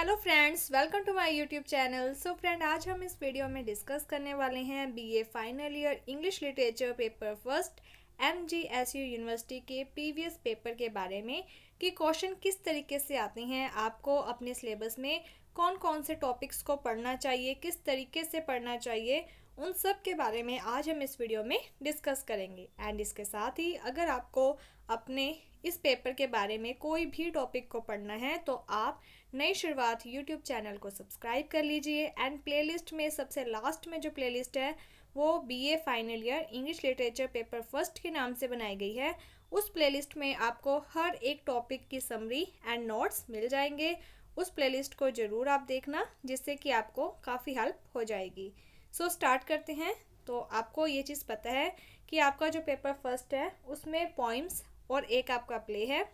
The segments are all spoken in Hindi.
Hello friends, welcome to my YouTube channel. So friend, आज हम इस वीडियो में डिस्कस करने वाले हैं BA final year English literature paper first MGSU university के प्रीवियस पेपर के बारे में कि क्वेश्चन किस तरीके से आते हैं, आपको अपने सिलेबस में कौन कौन से टॉपिक्स को पढ़ना चाहिए, किस तरीके से पढ़ना चाहिए, उन सब के बारे में आज हम इस वीडियो में डिस्कस करेंगे। एंड इसके साथ ही अगर आपको अपने इस पेपर के बारे में कोई भी टॉपिक को पढ़ना है तो आप नई शुरुआत यूट्यूब चैनल को सब्सक्राइब कर लीजिए। एंड प्लेलिस्ट में सबसे लास्ट में जो प्लेलिस्ट है वो BA final year English literature paper first के नाम से बनाई गई है। उस प्लेलिस्ट में आपको हर एक टॉपिक की समरी एंड नोट्स मिल जाएंगे। उस प्लेलिस्ट को ज़रूर आप देखना, जिससे कि आपको काफ़ी हेल्प हो जाएगी। सो स्टार्ट करते हैं। तो आपको ये चीज़ पता है कि आपका जो पेपर फर्स्ट है उसमें पोइम्स और एक आपका प्ले है।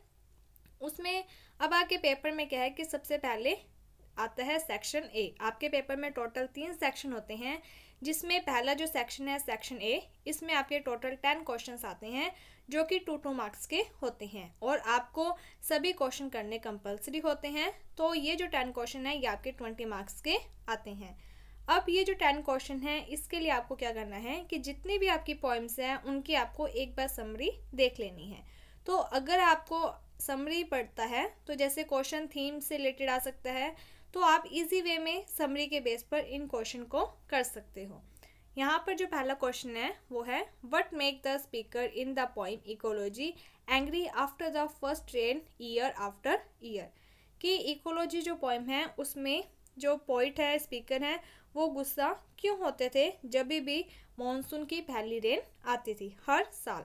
उसमें अब आपके पेपर में क्या है कि सबसे पहले आता है सेक्शन ए। आपके पेपर में टोटल 3 सेक्शन होते हैं, जिसमें पहला जो सेक्शन है सेक्शन ए, इसमें आपके टोटल 10 क्वेश्चंस आते हैं जो कि 2 मार्क्स के होते हैं और आपको सभी क्वेश्चन करने कंपलसरी होते हैं। तो ये जो 10 क्वेश्चन है ये आपके 20 मार्क्स के आते हैं। अब ये जो 10 क्वेश्चन है इसके लिए आपको क्या करना है कि जितनी भी आपकी पॉइंट्स हैं उनकी आपको एक बार समरी देख लेनी है। तो अगर आपको समरी पढ़ता है तो जैसे क्वेश्चन थीम से रिलेटेड आ सकता है, तो आप इजी वे में समरी के बेस पर इन क्वेश्चन को कर सकते हो। यहाँ पर जो पहला क्वेश्चन है वो है what make the speaker in the poem ecology angry after the first rain year after year. कि इकोलॉजी जो पोइम है उसमें जो पोइट है, स्पीकर है, वो गुस्सा क्यों होते थे जब भी मॉनसून की पहली रेन आती थी हर साल।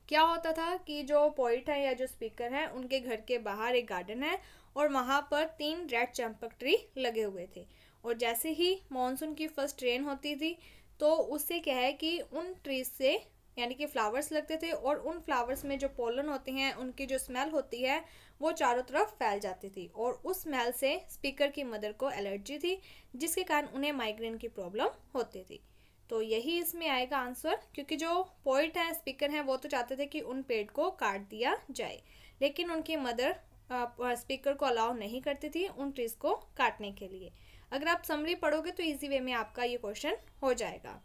क्या होता था कि जो पोइट है या जो स्पीकर है उनके घर के बाहर एक गार्डन है और वहाँ पर 3 रेड चंपक ट्री लगे हुए थे, और जैसे ही मॉनसून की फर्स्ट रेन होती थी तो उससे क्या है कि उन ट्रीज से यानी कि फ्लावर्स लगते थे और उन फ्लावर्स में जो पोलन होते हैं उनकी जो स्मेल होती है वो चारों तरफ फैल जाती थी, और उस स्मेल से स्पीकर की मदर को एलर्जी थी, जिसके कारण उन्हें माइग्रेन की प्रॉब्लम होती थी। तो यही इसमें आएगा आंसर, क्योंकि जो पोइट हैं, स्पीकर हैं, वो तो चाहते थे कि उन पेड़ को काट दिया जाए, लेकिन उनकी मदर स्पीकर को अलाउ नहीं करती थी उन ट्रीज को काटने के लिए। अगर आप समरी पढ़ोगे तो इजी वे में आपका ये क्वेश्चन हो जाएगा।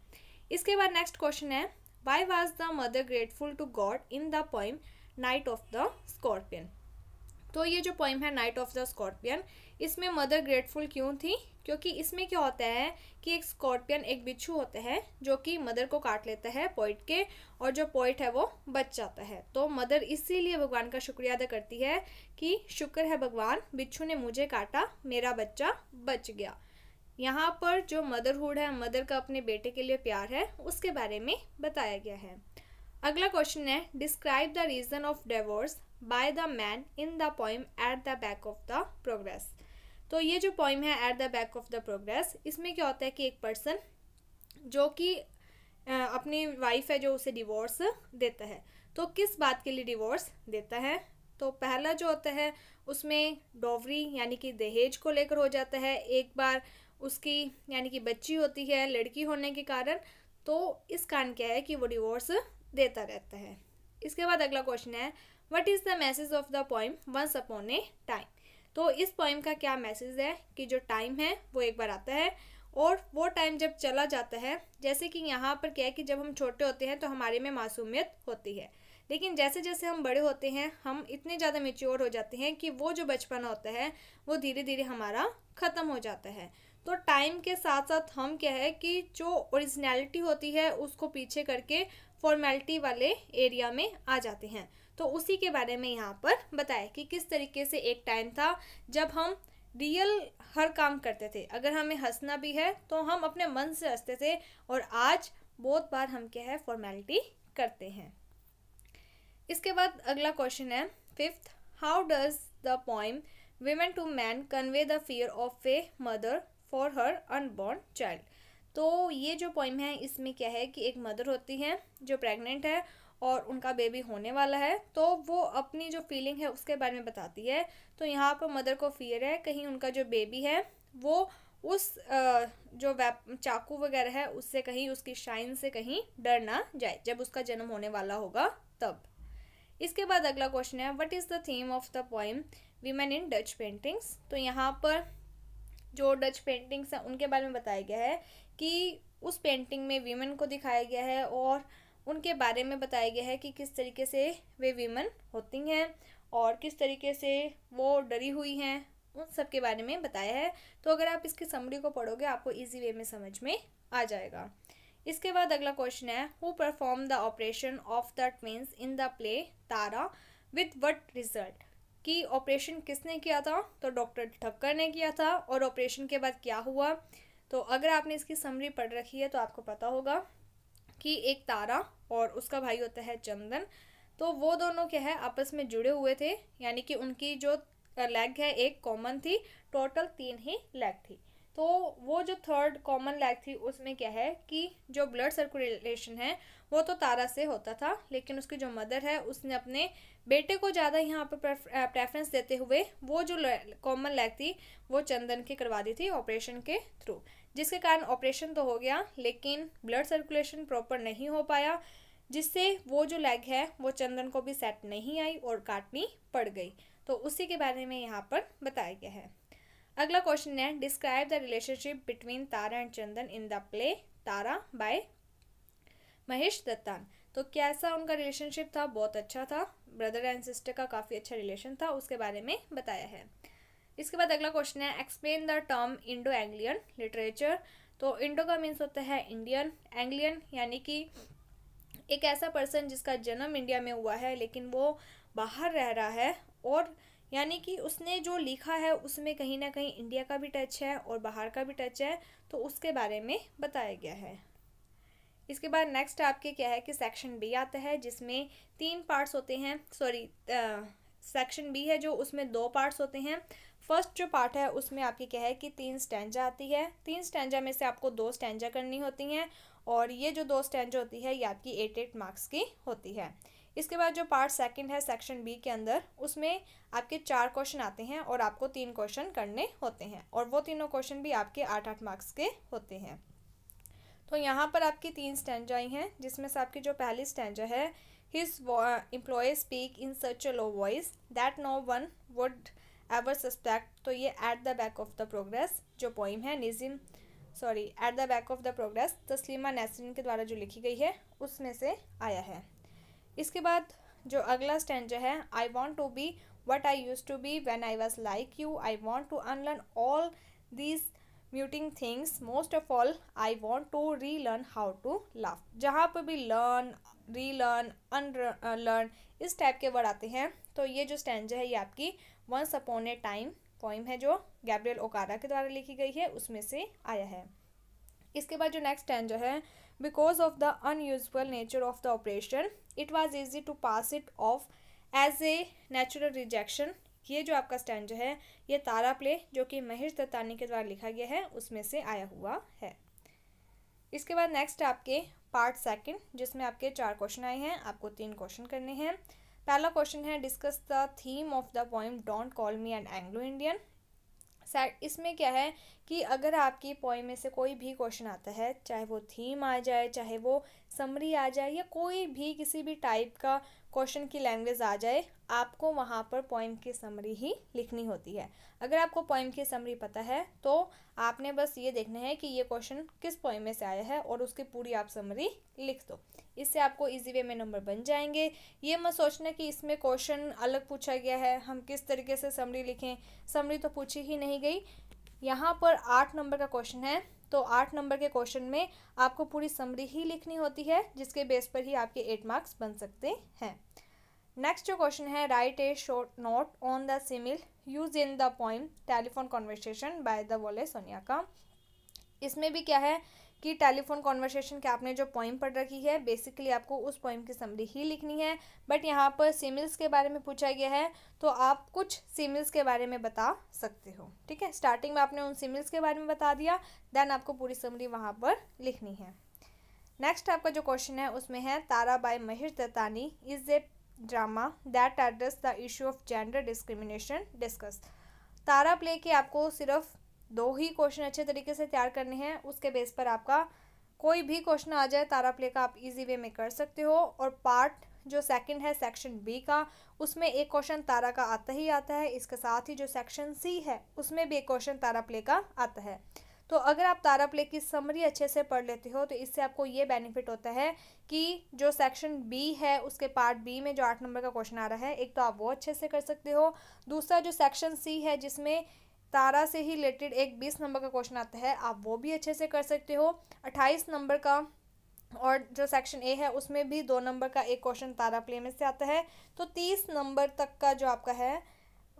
इसके बाद नेक्स्ट क्वेश्चन है why was the mother grateful to God in the poem night of the scorpion. तो ये जो पोइम है नाइट ऑफ द स्कॉर्पियन, इसमें मदर ग्रेटफुल क्यों थी? क्योंकि इसमें क्या होता है कि एक स्कॉर्पियन, एक बिच्छू होता है जो कि मदर को काट लेता है पोइट के, और जो पोइट है वो बच जाता है। तो मदर इसीलिए भगवान का शुक्रिया अदा करती है कि शुक्र है भगवान, बिच्छू ने मुझे काटा, मेरा बच्चा बच गया। यहाँ पर जो मदरहुड है, मदर का अपने बेटे के लिए प्यार है, उसके बारे में बताया गया है। अगला क्वेश्चन है describe the reason of divorce by the man in the poem eight the back of the progress. तो ये जो पोइम है at the back of the progress, इसमें क्या होता है कि एक पर्सन जो कि अपनी वाइफ है जो उसे डिवोर्स देता है। तो किस बात के लिए डिवोर्स देता है? तो पहला जो होता है उसमें डॉवरी यानी कि दहेज को लेकर हो जाता है। एक बार उसकी यानी कि बच्ची होती है लड़की होने के कारण, तो इस कारण क्या है कि वो डिवोर्स देता रहता है। इसके बाद अगला क्वेश्चन है what is the message of the poem once upon A time. तो इस पोइम का क्या मैसेज है कि जो टाइम है वो एक बार आता है और वो टाइम जब चला जाता है, जैसे कि यहाँ पर क्या है कि जब हम छोटे होते हैं तो हमारे में मासूमियत होती है, लेकिन जैसे जैसे हम बड़े होते हैं हम इतने ज़्यादा मेच्योर हो जाते हैं कि वो जो बचपन होता है वो धीरे धीरे हमारा ख़त्म हो जाता है। तो टाइम के साथ साथ हम क्या है कि जो ओरिजिनलिटी होती है उसको पीछे करके फॉर्मेलिटी वाले एरिया में आ जाते हैं। तो उसी के बारे में यहाँ पर बताया कि किस तरीके से एक टाइम था जब हम रियल हर काम करते थे। अगर हमें हंसना भी है तो हम अपने मन से हंसते थे, और आज बहुत बार हम क्या है फॉर्मेलिटी करते हैं। इसके बाद अगला क्वेश्चन है fifth how does the poem women to man convey the fear of a mother for her unborn child. तो ये जो पोइम है इसमें क्या है कि एक मदर होती है जो प्रेग्नेंट है और उनका बेबी होने वाला है, तो वो अपनी जो फीलिंग है उसके बारे में बताती है। तो यहाँ पर मदर को फियर है कहीं उनका जो बेबी है वो उस जो चाकू वगैरह है उससे कहीं, उसकी शाइन से कहीं डर ना जाए जब उसका जन्म होने वाला होगा तब। इसके बाद अगला क्वेश्चन है what is the theme of the poem women in Dutch paintings. तो यहाँ पर जो डच पेंटिंग्स हैं उनके बारे में बताया गया है कि उस पेंटिंग में वीमेन को दिखाया गया है और उनके बारे में बताया गया है कि किस तरीके से वे वीमेन होती हैं और किस तरीके से वो डरी हुई हैं, उन सब के बारे में बताया है। तो अगर आप इसकी समरी को पढ़ोगे आपको इजी वे में समझ में आ जाएगा। इसके बाद अगला क्वेश्चन है, who perform the operation of the twins in the play Tara with what result. कि ऑपरेशन किसने किया था, तो डॉक्टर ठक्कर ने किया था। और ऑपरेशन के बाद क्या हुआ, तो अगर आपने इसकी समरी पढ़ रखी है तो आपको पता होगा कि एक तारा और उसका भाई होता है चंदन, तो वो दोनों क्या है आपस में जुड़े हुए थे, यानी कि उनकी जो लेग है एक कॉमन थी, टोटल 3 ही लेग थी। तो वो जो थर्ड कॉमन लेग थी उसमें क्या है कि जो ब्लड सर्कुलेशन है वो तो तारा से होता था, लेकिन उसकी जो मदर है उसने अपने बेटे को ज़्यादा यहाँ पर प्रेफरेंस देते हुए वो जो कॉमन लेग थी वो चंदन की करवा दी थी ऑपरेशन के थ्रू, जिसके कारण ऑपरेशन तो हो गया लेकिन ब्लड सर्कुलेशन प्रॉपर नहीं हो पाया, जिससे वो जो लेग है वो चंदन को भी सेट नहीं आई और काटनी पड़ गई। तो उसी के बारे में यहाँ पर बताया गया है। अगला क्वेश्चन है, describe the relationship between Tara and Chandan in the play Tara by Mahesh Dattani. तो कैसा उनका रिलेशनशिप था, बहुत अच्छा था, ब्रदर एंड सिस्टर का काफ़ी अच्छा रिलेशन था, उसके बारे में बताया है। इसके बाद अगला क्वेश्चन है, explain the term Indo Anglian literature. तो इंडो का मीन्स होता है इंडियन, एंग्लियन यानी कि एक ऐसा पर्सन जिसका जन्म इंडिया में हुआ है लेकिन वो बाहर रह रहा है, और यानी कि उसने जो लिखा है उसमें कहीं ना कहीं इंडिया का भी टच है और बाहर का भी टच है, तो उसके बारे में बताया गया है। इसके बाद नेक्स्ट आपके क्या है कि सेक्शन बी आता है जिसमें 3 पार्ट्स होते हैं, सेक्शन बी है जो उसमें 2 पार्ट्स होते हैं। फर्स्ट जो पार्ट है उसमें आपकी क्या है कि 3 स्टैंजा आती है, 3 स्टैंजा में से आपको 2 स्टैंजा करनी होती हैं और ये जो 2 स्टैंजा होती है ये आपकी 8 मार्क्स की होती है। इसके बाद जो पार्ट सेकंड है सेक्शन बी के अंदर उसमें आपके 4 क्वेश्चन आते हैं और आपको 3 क्वेश्चन करने होते हैं और वो तीनों क्वेश्चन भी आपके 8-8 मार्क्स के होते हैं। तो यहाँ पर आपकी 3 स्टैंजाएँ हैं जिसमें से आपकी जो पहली स्टैंजा है, his employ speak in such a low voice that no one would ever suspect. तो ये at the back of the progress जो पोइम है at the back of the progress Taslima Nasrin के द्वारा जो लिखी गई है उसमें से आया है। इसके बाद जो अगला स्टैंजा है, I want to be what I use to be when I was like you, I want to unlearn all these muting things, most of all I want to relearn how to laugh. जहाँ पर भी लर्न, रीलर्न, अनलर्न इस टाइप के वर्ड आते हैं, तो ये जो स्टैंजा है ये आपकी वंस अपॉन ए टाइम पोइम है जो गैब्रियल ओकारा के द्वारा लिखी गई है उसमें से आया है। इसके बाद जो नेक्स्ट स्टैंजा है, because of the unusual nature of the operation it was easy to pass it of as a natural rejection. ये जो आपका स्टैंजा है ये तारा प्ले जो कि महेश दत्तानी के द्वारा लिखा गया है उसमें से आया हुआ है। इसके बाद नेक्स्ट आपके पार्ट सेकंड जिसमें आपके 4 क्वेश्चन आए हैं, आपको 3 क्वेश्चन करने हैं। पहला क्वेश्चन है, discuss the theme of the poem don't call me an Anglo Indian. इसमें क्या है कि अगर आपकी पोइम में से कोई भी क्वेश्चन आता है, चाहे वो थीम आ जाए, चाहे वो समरी आ जाए या कोई भी किसी भी टाइप का क्वेश्चन की लैंग्वेज आ जाए, आपको वहाँ पर पोइम की समरी ही लिखनी होती है। अगर आपको पोइम की समरी पता है तो आपने बस ये देखना है कि ये क्वेश्चन किस पोइम में से आया है और उसकी पूरी आप समरी लिख दो, इससे आपको इजी वे में नंबर बन जाएंगे। ये मत सोचना कि इसमें क्वेश्चन अलग पूछा गया है, हम किस तरीके से समरी लिखें, समरी तो पूछी ही नहीं गई। यहाँ पर 8 नंबर का क्वेश्चन है, तो 8 नंबर के क्वेश्चन में आपको पूरी समरी ही लिखनी होती है जिसके बेस पर ही आपके 8 मार्क्स बन सकते हैं। नेक्स्ट जो क्वेश्चन है, write a short note on the simile use in the poem telephone conversation by the Wole Soyinka का। इसमें भी क्या है कि टेलीफोन कॉन्वर्सेशन के आपने जो पोइम पढ़ रखी है बेसिकली आपको उस पोइम की समरी ही लिखनी है, बट यहाँ पर सिमिल्स के बारे में पूछा गया है तो आप कुछ सिमिल्स के बारे में बता सकते हो। ठीक है, स्टार्टिंग में आपने उन सिमिल्स के बारे में बता दिया, देन आपको पूरी समरी वहाँ पर लिखनी है। नेक्स्ट आपका जो क्वेश्चन है उसमें है, Tara by Mahesh Dattani is a drama that address the issue of gender discrimination discuss. Tara play के आपको सिर्फ 2 ही क्वेश्चन अच्छे तरीके से तैयार करने हैं, उसके बेस पर आपका कोई भी क्वेश्चन आ जाए तारा प्ले का आप इजी वे में कर सकते हो। और पार्ट जो सेकंड है सेक्शन बी का, उसमें एक क्वेश्चन तारा का आता ही आता है। इसके साथ ही जो सेक्शन सी है उसमें भी एक क्वेश्चन तारा प्ले का आता है। तो अगर आप तारा प्ले की समरी अच्छे से पढ़ लेते हो तो इससे आपको ये बेनिफिट होता है कि जो सेक्शन बी है उसके पार्ट बी में जो 8 नंबर का क्वेश्चन आ रहा है, एक तो आप वो अच्छे से कर सकते हो। दूसरा जो सेक्शन सी है जिसमें तारा से ही रिलेटेड एक 20 नंबर का क्वेश्चन आता है, आप वो भी अच्छे से कर सकते हो 28 नंबर का। और जो सेक्शन ए है उसमें भी 2 नंबर का एक क्वेश्चन तारा प्ले में से आता है। तो 30 नंबर तक का जो आपका है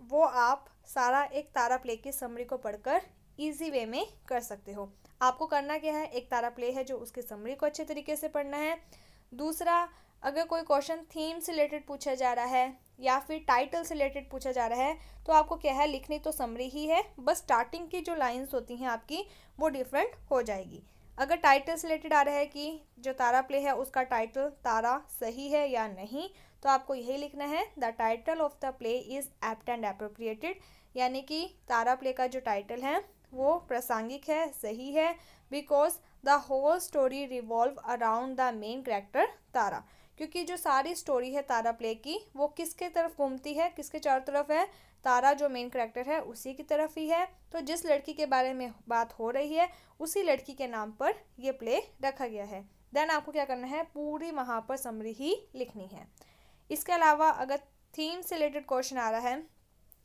वो आप सारा एक तारा प्ले की समरी को पढ़कर इजी वे में कर सकते हो। आपको करना क्या है, एक तारा प्ले है जो उसकी समरी को अच्छे तरीके से पढ़ना है। दूसरा, अगर कोई क्वेश्चन थीम से रिलेटेड पूछा जा रहा है या फिर टाइटल से रिलेटेड पूछा जा रहा है तो आपको क्या है, लिखनी तो समरी ही है, बस स्टार्टिंग की जो लाइंस होती हैं आपकी वो डिफरेंट हो जाएगी। अगर टाइटल से रिलेटेड आ रहा है कि जो तारा प्ले है उसका टाइटल तारा सही है या नहीं, तो आपको यही लिखना है, the title of the play is apt and appropriated, यानी कि तारा प्ले का जो टाइटल है वो प्रासंगिक है, सही है, because the whole story revolve around the main character Tara, क्योंकि जो सारी स्टोरी है तारा प्ले की वो किसके तरफ घूमती है, किसके चारों तरफ है, तारा जो मेन कैरेक्टर है उसी की तरफ ही है। तो जिस लड़की के बारे में बात हो रही है उसी लड़की के नाम पर ये प्ले रखा गया है। देन आपको क्या करना है, पूरी वहाँ पर समरी ही लिखनी है। इसके अलावा अगर थीम से रिलेटेड क्वेश्चन आ रहा है,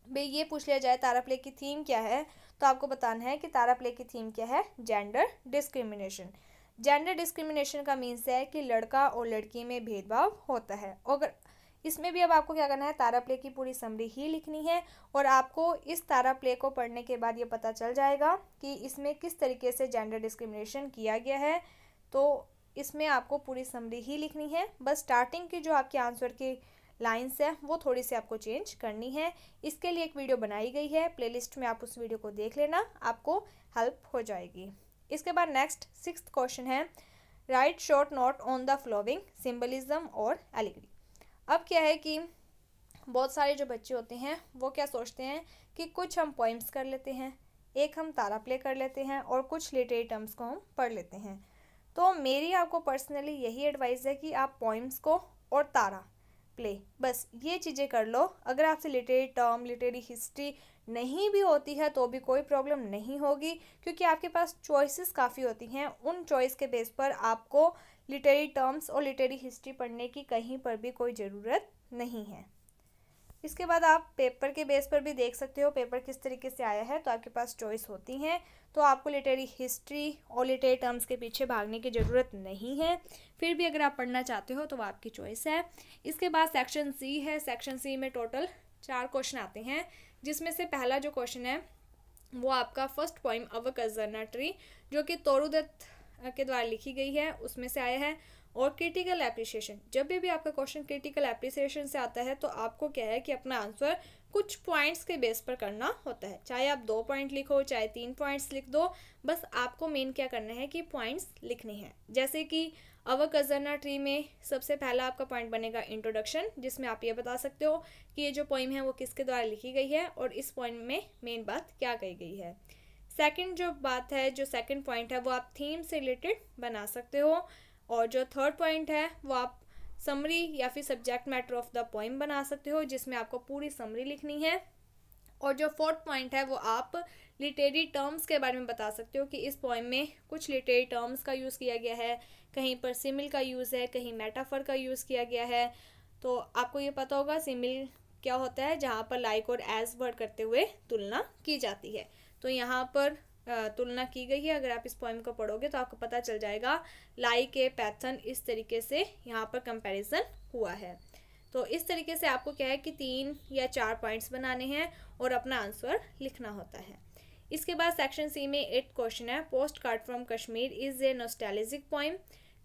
भाई ये पूछ लिया जाए तारा प्ले की थीम क्या है, तो आपको बताना है कि तारा प्ले की थीम क्या है, जेंडर डिस्क्रिमिनेशन। जेंडर डिस्क्रिमिनेशन का मीन्स है कि लड़का और लड़की में भेदभाव होता है। अगर इसमें भी अब आपको क्या करना है, तारा प्ले की पूरी समरी ही लिखनी है और आपको इस तारा प्ले को पढ़ने के बाद ये पता चल जाएगा कि इसमें किस तरीके से जेंडर डिस्क्रिमिनेशन किया गया है। तो इसमें आपको पूरी समरी ही लिखनी है, बस स्टार्टिंग की जो आपके आंसर की लाइन्स है वो थोड़ी सी आपको चेंज करनी है। इसके लिए एक वीडियो बनाई गई है, प्लेलिस्ट में आप उस वीडियो को देख लेना, आपको हेल्प हो जाएगी। इसके बाद नेक्स्ट 6th क्वेश्चन है, right short note on the flowing symbolism और एलिगरी। अब क्या है कि बहुत सारे जो बच्चे होते हैं वो क्या सोचते हैं कि कुछ हम पोइम्स कर लेते हैं, एक हम तारा प्ले कर लेते हैं और कुछ लिटरेरी टर्म्स को हम पढ़ लेते हैं। तो मेरी आपको पर्सनली यही एडवाइस है कि आप पोइम्स को और तारा प्ले बस ये चीज़ें कर लो। अगर आपसे लिटरेरी टर्म, लिटरेरी हिस्ट्री नहीं भी होती है तो भी कोई प्रॉब्लम नहीं होगी, क्योंकि आपके पास चॉइसेस काफ़ी होती हैं। उन चॉइस के बेस पर आपको लिटरेरी टर्म्स और लिटरेरी हिस्ट्री पढ़ने की कहीं पर भी कोई ज़रूरत नहीं है। इसके बाद आप पेपर के बेस पर भी देख सकते हो पेपर किस तरीके से आया है, तो आपके पास चॉइस होती हैं। तो आपको लिटरेरी हिस्ट्री और लिटरेरी टर्म्स के पीछे भागने की ज़रूरत नहीं है, फिर भी अगर आप पढ़ना चाहते हो तो वो आपकी चॉइस है। इसके बाद सेक्शन सी है, सेक्शन सी में टोटल 4 क्वेश्चन आते हैं, जिसमें से पहला जो क्वेश्चन है वो आपका फर्स्ट पोइम अवर कज़र्ना ट्री, जो कि तोरुदत्त के द्वारा लिखी गई है, उसमें से आया है। और क्रिटिकल एप्रिसिएशन, जब भी आपका क्वेश्चन क्रिटिकल एप्रिसिएशन से आता है तो आपको क्या है कि अपना आंसर कुछ पॉइंट्स के बेस पर करना होता है, चाहे आप 2 पॉइंट लिखो चाहे 3 पॉइंट्स लिख दो, बस आपको मेन क्या करना है कि पॉइंट्स लिखने हैं। जैसे कि अवर कज़र्ना ट्री में सबसे पहला आपका पॉइंट बनेगा इंट्रोडक्शन, जिसमें आप ये बता सकते हो कि ये जो पोइम है वो किसके द्वारा लिखी गई है और इस पोइम में मेन बात क्या कही गई है। सेकंड जो बात है, जो सेकंड पॉइंट है वो आप थीम से रिलेटेड बना सकते हो, और जो थर्ड पॉइंट है वो आप समरी या फिर subject matter of the poem बना सकते हो, जिसमें आपको पूरी समरी लिखनी है। और जो फोर्थ पॉइंट है वो आप लिटरेरी टर्म्स के बारे में बता सकते हो कि इस पोइम में कुछ लिटरेरी टर्म्स का यूज़ किया गया है, कहीं पर सिमिल का यूज़ है, कहीं मेटाफर का यूज़ किया गया है। तो आपको ये पता होगा सिमिल क्या होता है, जहाँ पर लाइक और एज वर्ड करते हुए तुलना की जाती है। तो यहाँ पर तुलना की गई है। अगर आप इस पोइम को पढ़ोगे तो आपको पता चल जाएगा लाइक ए पैथन, इस तरीके से यहाँ पर कंपैरिजन हुआ है। तो इस तरीके से आपको क्या है कि 3 या 4 पॉइंट्स बनाने हैं और अपना आंसर लिखना होता है। इसके बाद सेक्शन सी में 8 क्वेश्चन है, post card from Kashmir is a nostalgic poem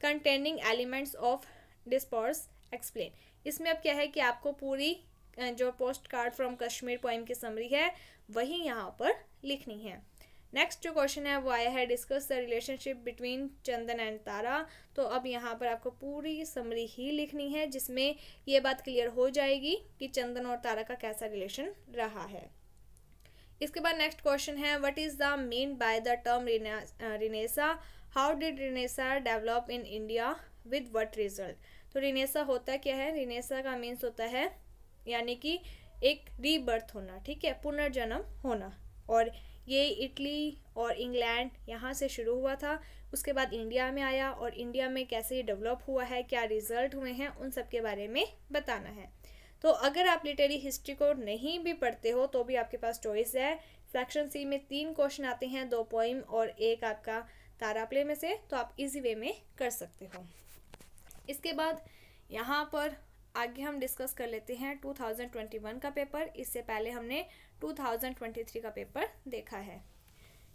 containing elements of disperse explain. इसमें अब क्या है कि आपको पूरी जो post card from Kashmir poem की समरी है वही यहाँ पर लिखनी है। नेक्स्ट जो क्वेश्चन है वो आया है, discuss the relationship between Chandan and Tara. तो अब यहाँ पर आपको पूरी समरी ही लिखनी है, जिसमें ये बात क्लियर हो जाएगी कि चंदन और तारा का कैसा रिलेशन रहा है। इसके बाद नेक्स्ट क्वेश्चन है, what is the mean by the term renaissance, how did renaissance develop in India with what result. तो तो रिनेसा होता क्या है, रिनेसा का मीन्स होता है यानी कि एक रीबर्थ होना, ठीक है, पुनर्जन्म होना। और ये इटली और इंग्लैंड यहाँ से शुरू हुआ था, उसके बाद इंडिया में आया और इंडिया में कैसे ये डेवलप हुआ है, क्या रिजल्ट हुए हैं, उन सब के बारे में बताना है। तो अगर आप लिटरेरी हिस्ट्री को नहीं भी पढ़ते हो तो भी आपके पास चॉइस है। सेक्शन सी में 3 क्वेश्चन आते हैं, 2 पोइम और 1 आपका तारा प्ले में से, तो आप इजी वे में कर सकते हो। इसके बाद यहाँ पर आगे हम डिस्कस कर लेते हैं 2021 का पेपर। इससे पहले हमने 2023 का पेपर देखा है।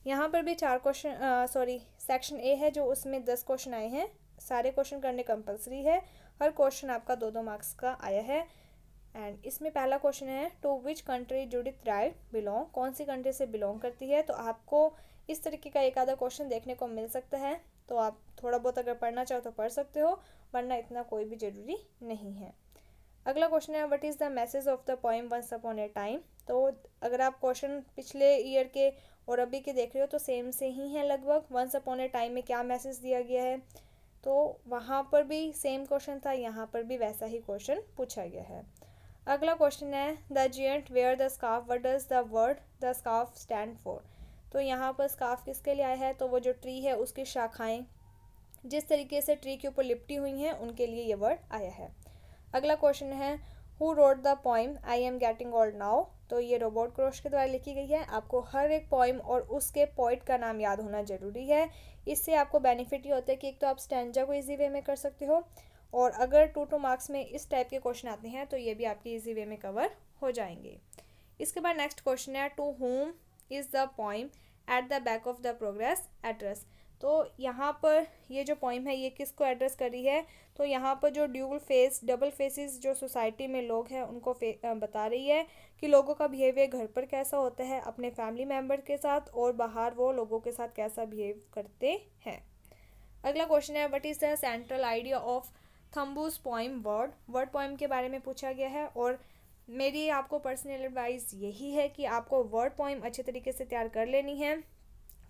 यहाँ पर भी 4 क्वेश्चन सेक्शन ए है जो उसमें 10 क्वेश्चन आए हैं। सारे क्वेश्चन करने कंपलसरी है, हर क्वेश्चन आपका 2-2 मार्क्स का आया है। एंड इसमें पहला क्वेश्चन है to which country Judith Rai belong, कौन सी कंट्री से बिलोंग करती है। तो आपको इस तरीके का एक आधा क्वेश्चन देखने को मिल सकता है, तो आप थोड़ा बहुत अगर पढ़ना चाहो तो पढ़ सकते हो, वरना इतना कोई भी ज़रूरी नहीं है। अगला क्वेश्चन है what is the message of the poem once upon A time. तो अगर आप क्वेश्चन पिछले ईयर के और अभी के देख रहे हो तो सेम से ही है लगभग। वंस अपॉन ए टाइम में क्या मैसेज दिया गया है, तो वहाँ पर भी सेम क्वेश्चन था, यहाँ पर भी वैसा ही क्वेश्चन पूछा गया है। अगला क्वेश्चन है the giant where the scarf, what does the word the scarf stand for. तो यहाँ पर स्कार्फ किसके लिए आया है, तो वो जो ट्री है उसकी शाखाएं जिस तरीके से ट्री के ऊपर लिपटी हुई हैं उनके लिए ये वर्ड आया है। अगला क्वेश्चन है who wrote the poem I am getting old now. तो ये रोबर्ट क्रोश के द्वारा लिखी गई है। आपको हर एक पोइम और उसके पोइट का नाम याद होना जरूरी है। इससे आपको बेनिफिट ये होता है कि एक तो आप स्टैंजा को इजी वे में कर सकते हो, और अगर 2-2 मार्क्स में इस टाइप के क्वेश्चन आते हैं तो ये भी आपकी इजी वे में कवर हो जाएंगे। इसके बाद नेक्स्ट क्वेश्चन है to home is the poem eight the back of the progress address. तो यहाँ पर ये जो पोइम है ये किसको एड्रेस कर रही है, तो यहाँ पर जो डबल फेसेस जो सोसाइटी में लोग हैं उनको बता रही है कि लोगों का बिहेवियर घर पर कैसा होता है अपने फैमिली मेम्बर के साथ, और बाहर वो लोगों के साथ कैसा बिहेव करते हैं। अगला क्वेश्चन है what is the central idea of Thumboo's poem word poem के बारे में पूछा गया है। और मेरी आपको पर्सनल एडवाइस यही है कि आपको वर्ड पोइम अच्छे तरीके से तैयार कर लेनी है,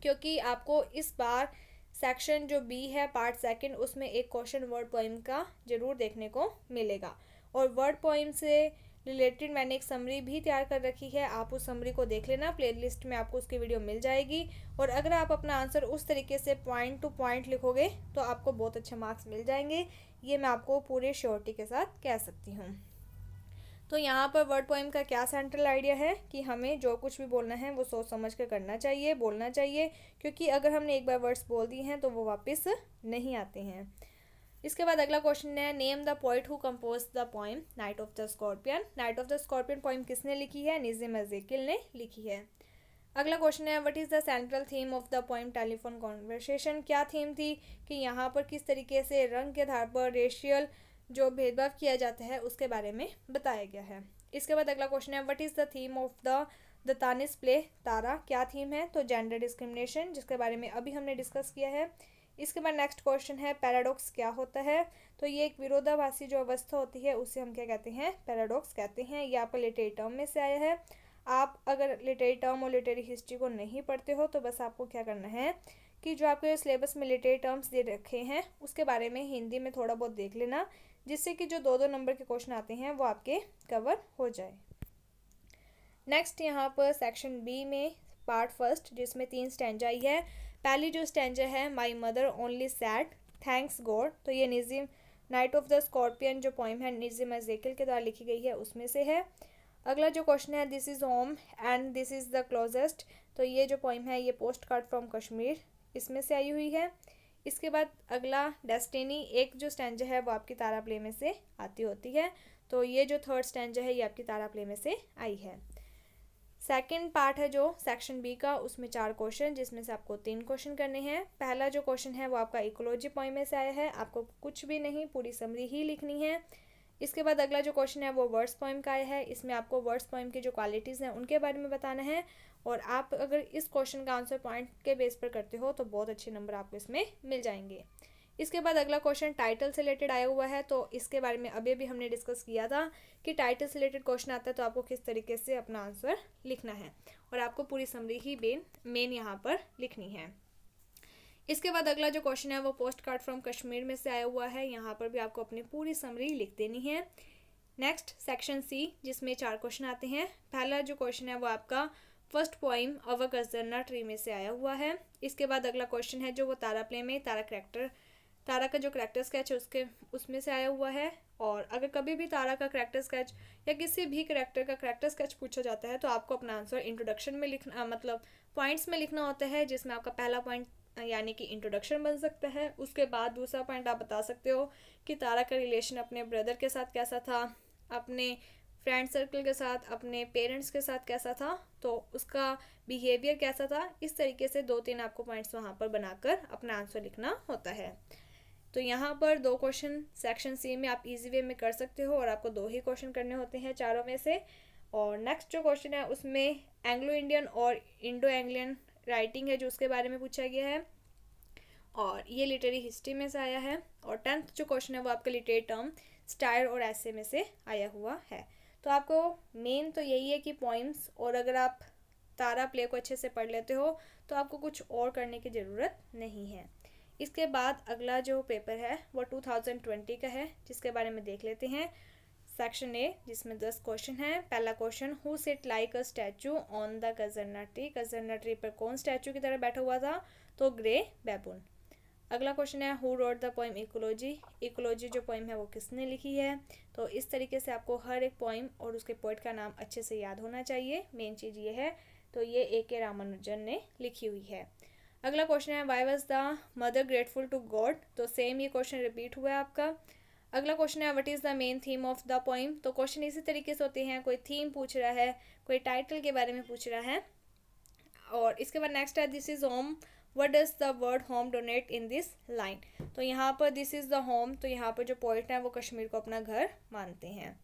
क्योंकि आपको इस बार सेक्शन जो बी है पार्ट सेकंड उसमें एक क्वेश्चन वर्ड पोइम का ज़रूर देखने को मिलेगा। और वर्ड पोइम से रिलेटेड मैंने एक समरी भी तैयार कर रखी है, आप उस समरी को देख लेना, प्लेलिस्ट में आपको उसकी वीडियो मिल जाएगी। और अगर आप अपना आंसर उस तरीके से पॉइंट टू पॉइंट लिखोगे तो आपको बहुत अच्छे मार्क्स मिल जाएंगे, ये मैं आपको पूरे श्योरिटी के साथ कह सकती हूँ। तो यहाँ पर वर्ड पोइम का क्या सेंट्रल आइडिया है कि हमें जो कुछ भी बोलना है वो सोच समझ कर करना चाहिए, बोलना चाहिए, क्योंकि अगर हमने एक बार वर्ड्स बोल दिए हैं तो वो वापस नहीं आते हैं। इसके बाद अगला क्वेश्चन है name the poet who compose the poem night of the scorpion. Night of the scorpion poem किसने लिखी है, नज़ीम एज़ेकिल ने लिखी है। अगला क्वेश्चन है what is the central theme of the poem telephone conversation. क्या थीम थी कि यहाँ पर किस तरीके से रंग के आधार पर रेशियल जो भेदभाव किया जाता है उसके बारे में बताया गया है। इसके बाद अगला क्वेश्चन है what is the theme of the Dattani's play Tara. क्या थीम है, तो जेंडर डिस्क्रिमिनेशन, जिसके बारे में अभी हमने डिस्कस किया है। इसके बाद नेक्स्ट क्वेश्चन है पैराडॉक्स क्या होता है। तो ये एक विरोधाभासी जो अवस्था होती है उसे हम क्या कहते हैं, पैराडॉक्स कहते हैं। ये आपका लिटरेरी टर्म में से आया है। आप अगर लिटरेरी टर्म और लिटरेरी हिस्ट्री को नहीं पढ़ते हो तो बस आपको क्या करना है कि जो आपके सिलेबस में लिटरेरी टर्म्स दे रखे हैं उसके बारे में हिंदी में थोड़ा बहुत देख लेना, जिससे कि जो 2-2 नंबर के क्वेश्चन आते हैं वो आपके कवर हो जाए। नेक्स्ट यहाँ पर सेक्शन बी में पार्ट फर्स्ट जिसमें 3 स्टैंजा आई है। पहली जो स्टैंजा है my mother only sad thanks God, तो ये Nazim night of the scorpion जो पोइम है नज़ीम एज़ेकिल के द्वारा लिखी गई है उसमें से है। अगला जो क्वेश्चन है this is home and this is the closest, तो ये जो पोइम है ये पोस्ट कार्ड फ्रॉम कश्मीर इसमें से आई हुई है। इसके बाद अगला डेस्टिनी, एक जो स्टैंजा है वो आपकी तारा प्ले में से आती होती है, तो ये जो थर्ड स्टैंजा है ये आपकी तारा प्ले में से आई है। सेकंड पार्ट है जो सेक्शन बी का, उसमें 4 क्वेश्चन जिसमें से आपको 3 क्वेश्चन करने हैं। पहला जो क्वेश्चन है वो आपका इकोलॉजी पोइम में से आया है, आपको कुछ भी नहीं पूरी समरी ही लिखनी है। इसके बाद अगला जो क्वेश्चन है वो वर्ड्स पोइम का आया है, इसमें आपको वर्ड्स पोइम की जो क्वालिटीज़ हैं उनके बारे में बताना है। और आप अगर इस क्वेश्चन का आंसर पॉइंट के बेस पर करते हो तो बहुत अच्छे नंबर आपको इसमें मिल जाएंगे। इसके बाद अगला क्वेश्चन टाइटल से रिलेटेड आया हुआ है, तो इसके बारे में अभी भी हमने डिस्कस किया था कि टाइटल से रिलेटेड क्वेश्चन आता है तो आपको किस तरीके से अपना आंसर लिखना है, और आपको पूरी समरी ही मेन यहाँ पर लिखनी है। इसके बाद अगला जो क्वेश्चन है वो पोस्ट कार्ड फ्रॉम कश्मीर में से आया हुआ है। यहाँ पर भी आपको अपनी पूरी समरी लिख देनी है। नेक्स्ट सेक्शन सी, जिसमें 4 क्वेश्चन आते हैं। पहला जो क्वेश्चन है वो आपका फर्स्ट पोइम अवर कज़र्ना ट्री में से आया हुआ है। इसके बाद अगला क्वेश्चन है जो वो तारा प्ले में तारा का जो करैक्टर स्केच है उसमें से आया हुआ है। और अगर कभी भी तारा का करैक्टर स्केच या किसी भी करैक्टर का करैक्टर स्केच पूछा जाता है तो आपको अपना आंसर इंट्रोडक्शन में लिखना, मतलब पॉइंट्स में लिखना होता है, जिसमें आपका पहला पॉइंट यानी कि इंट्रोडक्शन बन सकता है। उसके बाद दूसरा पॉइंट आप बता सकते हो कि तारा का रिलेशन अपने ब्रदर के साथ कैसा था, अपने फ्रेंड सर्कल के साथ, अपने पेरेंट्स के साथ कैसा था, तो उसका बिहेवियर कैसा था। इस तरीके से 2-3 आपको पॉइंट्स वहाँ पर बनाकर अपना आंसर लिखना होता है। तो यहाँ पर 2 क्वेश्चन सेक्शन सी में आप इजी वे में कर सकते हो और आपको 2 ही क्वेश्चन करने होते हैं चारों में से। और नेक्स्ट जो क्वेश्चन है उसमें एंग्लो इंडियन और इंडो एंग्लियन राइटिंग है जो उसके बारे में पूछा गया है और ये लिटरेरी हिस्ट्री में से आया है। और 10th जो क्वेश्चन है वो आपका लिटरेरी टर्म स्टायर और ऐसे में से आया हुआ है। तो आपको मेन तो यही है कि पॉइम्स, और अगर आप तारा प्ले को अच्छे से पढ़ लेते हो तो आपको कुछ और करने की ज़रूरत नहीं है। इसके बाद अगला जो पेपर है वो 2020 का है, जिसके बारे में देख लेते हैं। सेक्शन ए, जिसमें 10 क्वेश्चन हैं। पहला question, who sit like a statue on the casuarina tree. Casuarina tree पर कौन स्टैचू की तरह बैठा हुआ था, तो ग्रे बैबून। अगला क्वेश्चन है, who wrote the poem ecology. Ecology जो पोइम है वो किसने लिखी है। तो इस तरीके से आपको हर एक पोइम और उसके पोइट का नाम अच्छे से याद होना चाहिए। मेन चीज़ ये है। तो ये A.K. रामानुजन ने लिखी हुई है। अगला क्वेश्चन है, why was the mother grateful to God. तो सेम ये क्वेश्चन रिपीट हुआ है आपका। अगला क्वेश्चन है, what is the main theme of the poem. तो क्वेश्चन इसी तरीके से होते हैं, कोई थीम पूछ रहा है, कोई टाइटल के बारे में पूछ रहा है। और इसके बाद नेक्स्ट है, this is home, what does the word home donate in this line. तो यहाँ पर दिस इज़ द होम, तो यहाँ पर जो पोइट है वो कश्मीर को अपना घर मानते हैं।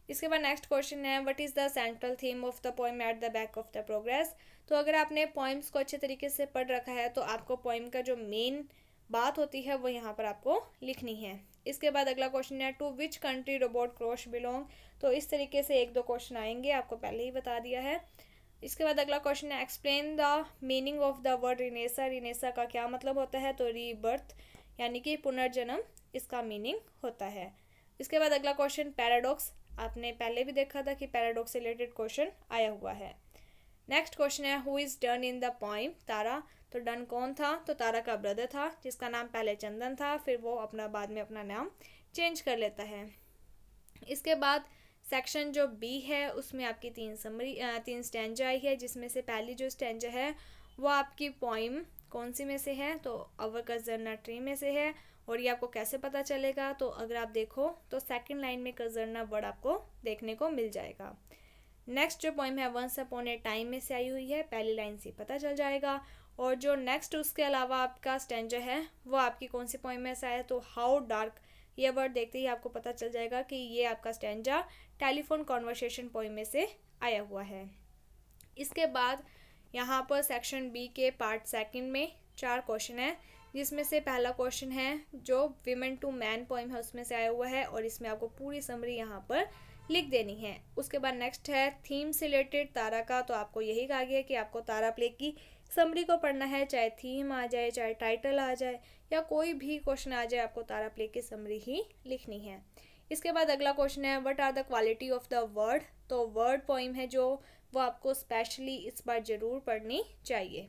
इसके बाद नेक्स्ट क्वेश्चन है, what is the central theme of the poem eight the back of the progress. तो अगर आपने पोइम्स को अच्छे तरीके से पढ़ रखा है तो आपको पोइम का जो मेन बात होती है वो यहाँ पर आपको लिखनी है। इसके बाद अगला क्वेश्चन है, to which country robot crochet belong. तो इस तरीके से 1-2 क्वेश्चन आएंगे, आपको पहले ही बता दिया है। इसके बाद अगला क्वेश्चन है, explain the meaning of the word renaissance. Renaissance का क्या मतलब होता है, तो रीबर्थ यानी कि पुनर्जन्म, इसका मीनिंग होता है। इसके बाद अगला क्वेश्चन, पैराडॉक्स। आपने पहले भी देखा था कि पैराडॉक्स से रिलेटेड क्वेश्चन आया हुआ है। नेक्स्ट क्वेश्चन है, who is Dan in the poem Tara. तो डन कौन था, तो तारा का ब्रदर था, जिसका नाम पहले चंदन था, फिर वो बाद में अपना नाम चेंज कर लेता है। इसके बाद सेक्शन जो बी है उसमें आपकी 3 स्टैंजा आई है, जिसमें से पहली जो स्टैंजा है वो आपकी पोइम कौन सी में से है, तो अवर कज़र्ना ट्री में से है। और ये आपको कैसे पता चलेगा, तो अगर आप देखो तो सेकंड लाइन में कज़र्ना वर्ड आपको देखने को मिल जाएगा। नेक्स्ट जो पोइम है वंस अपॉन ए टाइम में से आई हुई है, पहली लाइन से पता चल जाएगा। और जो नेक्स्ट उसके अलावा आपका स्टैंजा है वो आपकी कौन सी पोइम में से आया, तो हाउ डार्क, ये वर्ड देखते ही आपको पता चल जाएगा कि ये आपका स्टैंजा टेलीफोन कॉन्वर्सेशन पोइम में से आया हुआ है। इसके बाद यहाँ पर सेक्शन बी के पार्ट सेकंड में 4 क्वेश्चन है, जिसमें से पहला क्वेश्चन है जो विमेन टू मैन पोइम है उसमें से आया हुआ है और इसमें आपको पूरी समरी यहाँ पर लिख देनी है। उसके बाद नेक्स्ट है थीम से रिलेटेड तारा का, तो आपको यही कहा गया कि आपको तारा प्ले की समरी को पढ़ना है, चाहे थीम आ जाए, चाहे टाइटल आ जाए, या कोई भी क्वेश्चन आ जाए, आपको तारा प्ले की समरी ही लिखनी है। इसके बाद अगला क्वेश्चन है, what are the quality of the word. तो वर्ड पोइम है जो वो आपको स्पेशली इस बार ज़रूर पढ़नी चाहिए,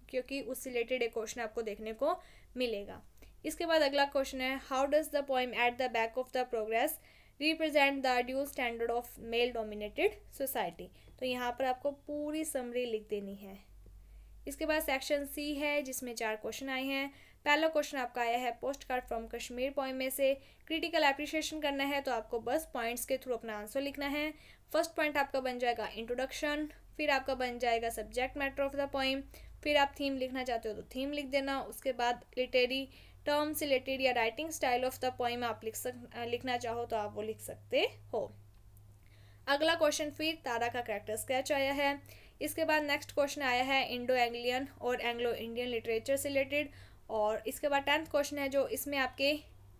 क्योंकि उससे रिलेटेड एक क्वेश्चन आपको देखने को मिलेगा। इसके बाद अगला क्वेश्चन है, how does the poem eight the back of the progress represent the due standard of male dominated society. तो यहाँ पर आपको पूरी समरी लिख देनी है। इसके बाद सेक्शन सी है, जिसमें 4 क्वेश्चन आए हैं। पहला क्वेश्चन आपका आया है post card from Kashmir poem में से, क्रिटिकल एप्रिशिएशन करना है, तो आपको बस पॉइंट्स के थ्रू अपना आंसर लिखना है। फर्स्ट पॉइंट आपका बन जाएगा इंट्रोडक्शन, फिर आपका बन जाएगा subject matter of the poem, फिर आप थीम लिखना चाहते हो तो थीम लिख देना। उसके बाद लिटरेरी टर्म से रिलेटेड या writing style of the poem आप लिखना चाहो तो आप वो लिख सकते हो। अगला क्वेश्चन फिर तारा का कैरेक्टर स्केच आया है। इसके बाद नेक्स्ट क्वेश्चन आया है इंडो एंग्लियन और एंग्लो इंडियन लिटरेचर से रिलेटेड। और इसके बाद 10th क्वेश्चन है जो इसमें आपके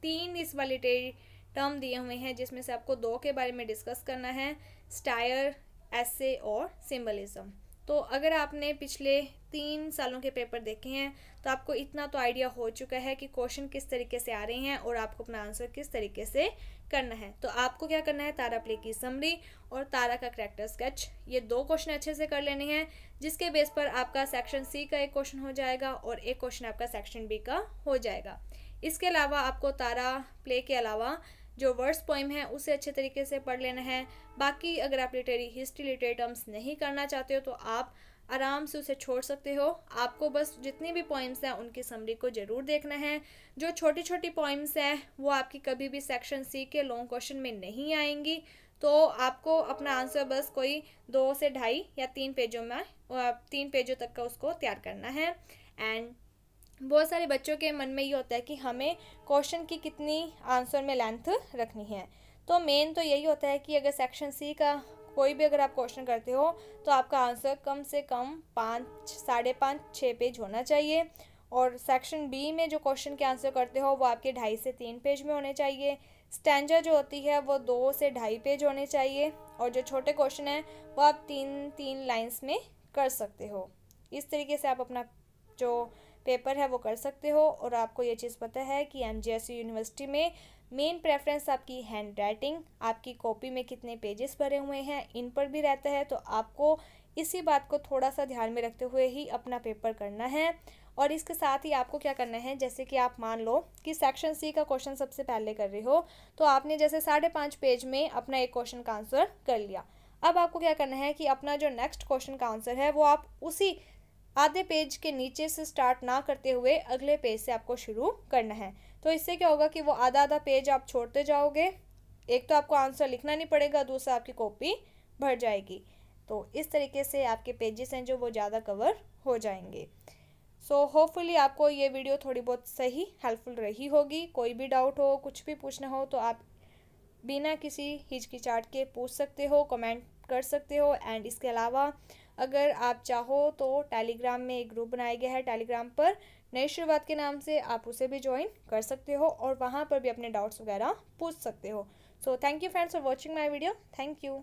3 इस बार लिटरेरी टर्म दिए हुए हैं, जिसमें से आपको 2 के बारे में डिस्कस करना है, स्टायर, एसे और सिंबलिज्म। तो अगर आपने पिछले 3 सालों के पेपर देखे हैं तो आपको इतना तो आइडिया हो चुका है कि क्वेश्चन किस तरीके से आ रहे हैं और आपको अपना आंसर किस तरीके से करना है। तो आपको क्या करना है, तारा प्ले की समरी और तारा का करैक्टर स्केच, ये 2 क्वेश्चन अच्छे से कर लेने हैं, जिसके बेस पर आपका सेक्शन सी का एक क्वेश्चन हो जाएगा और एक क्वेश्चन आपका सेक्शन बी का हो जाएगा। इसके अलावा आपको तारा प्ले के अलावा जो वर्ड्स पोइम है उसे अच्छे तरीके से पढ़ लेना है। बाकी अगर आप लिटरेरी हिस्ट्री, लिटरेरी टर्म्स नहीं करना चाहते हो तो आप आराम से उसे छोड़ सकते हो। आपको बस जितनी भी पॉइंट्स हैं उनकी समरी को ज़रूर देखना है। जो छोटी छोटी पॉइंट्स हैं वो आपकी कभी भी सेक्शन सी के लॉन्ग क्वेश्चन में नहीं आएंगी। तो आपको अपना आंसर बस कोई 2 से 2.5 या 3 पेजों में 3 पेजों तक का उसको तैयार करना है। एंड बहुत सारे बच्चों के मन में ये होता है कि हमें क्वेश्चन की कितनी आंसर में लेंथ रखनी है। तो मेन तो यही होता है कि अगर सेक्शन सी का कोई भी अगर आप क्वेश्चन करते हो तो आपका आंसर कम से कम 5, 5.5, 6 पेज होना चाहिए। और सेक्शन बी में जो क्वेश्चन के आंसर करते हो वो आपके 2.5 से 3 पेज में होने चाहिए। स्टैंजा जो होती है वो 2 से 2.5 पेज होने चाहिए। और जो छोटे क्वेश्चन हैं वो आप 3 लाइन्स में कर सकते हो। इस तरीके से आप अपना जो पेपर है वो कर सकते हो। और आपको ये चीज़ पता है कि MGSU यूनिवर्सिटी में मेन प्रेफरेंस आपकी हैंड राइटिंग, आपकी कॉपी में कितने पेजेस भरे हुए हैं, इन पर भी रहता है। तो आपको इसी बात को थोड़ा सा ध्यान में रखते हुए ही अपना पेपर करना है। और इसके साथ ही आपको क्या करना है, जैसे कि आप मान लो कि सेक्शन सी का क्वेश्चन सबसे पहले कर रहे हो, तो आपने जैसे 5.5 पेज में अपना एक क्वेश्चन का आंसर कर लिया। अब आपको क्या करना है कि अपना जो नेक्स्ट क्वेश्चन का आंसर है वो आप उसी आधे पेज के नीचे से स्टार्ट ना करते हुए अगले पेज से आपको शुरू करना है। तो इससे क्या होगा कि वो आधा पेज आप छोड़ते जाओगे। एक तो आपको आंसर लिखना नहीं पड़ेगा, दूसरा आपकी कॉपी भर जाएगी। तो इस तरीके से आपके पेजेस हैं जो वो ज़्यादा कवर हो जाएंगे। सो होपफुली आपको ये वीडियो थोड़ी बहुत सही हेल्पफुल रही होगी। कोई भी डाउट हो, कुछ भी पूछना हो तो आप बिना किसी हिचकिचाहट के पूछ सकते हो, कमेंट कर सकते हो। एंड इसके अलावा अगर आप चाहो तो टेलीग्राम में एक ग्रुप बनाया गया है, टेलीग्राम पर नई शुरुआत के नाम से, आप उसे भी ज्वाइन कर सकते हो और वहाँ पर भी अपने डाउट्स वगैरह पूछ सकते हो। So thank you friends for watching my video. Thank you.